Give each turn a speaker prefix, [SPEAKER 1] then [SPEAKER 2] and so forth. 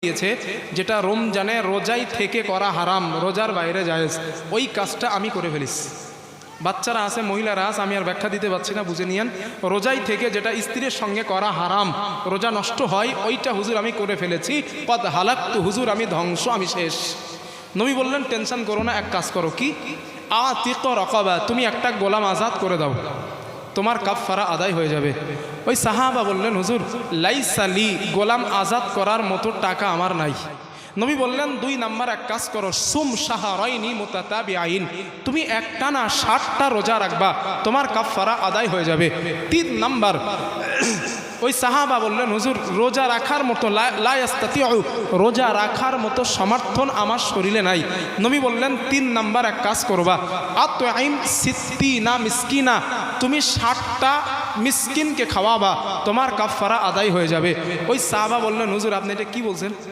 [SPEAKER 1] দিয়েছে যেটা রমজানে রোজাই থেকে করা হারাম, রোজার বাইরে জায়েজ, ওই কাজটা আমি করে ফেলিস। বাচ্চারা আছে, মহিলারা আছে, আমি আর ব্যাখ্যা দিতে পারছি না, বুঝে নিয়েন। রোজাই থেকে যেটা স্ত্রীর সঙ্গে করা হারাম, রোজা নষ্ট হয়, ওইটা হুজুর আমি করে ফেলেছি। কদ হালাকতু, হুজুর আমি ধ্বংস, আমি শেষ। নবী বললেন টেনশন করো না, এক কাজ করো। কি? আতিক রাকাবা, তুমি একটা গোলাম আজাদ করে দাও, তোমার কাফারা আদায় হয়ে যাবে। ওই সাহাবা বললেন হুজুর লাইসা লি, গোলাম আজাদ করার মতো টাকা আমার নাই। নবী বললেন 2 নাম্বার এক কাজ করো, সুম শাহরাইনি মুতাতাবিআইন, তুমি একটানা 60টা রোজা রাখবা, তোমার কাফারা আদায় হয়ে যাবে। 3 নাম্বার, ওই সাহাবা বললেন হুজুর রোজা রাখার মতো লা ইস্তাতিউ, রোজা রাখার মতো সমর্থন আমার শরীরে নাই। নবী বললেন 3 নাম্বার এক কাজ করবা, আতঈম সিত্তিনা মিসকিনা, তুমি 60টা মিসকিনকে খাওয়াবা, তোমার কাফারা আদায় হয়ে যাবে। ওই সাহাবা বললেন হুজুর আপনি এটা কি বলছেন?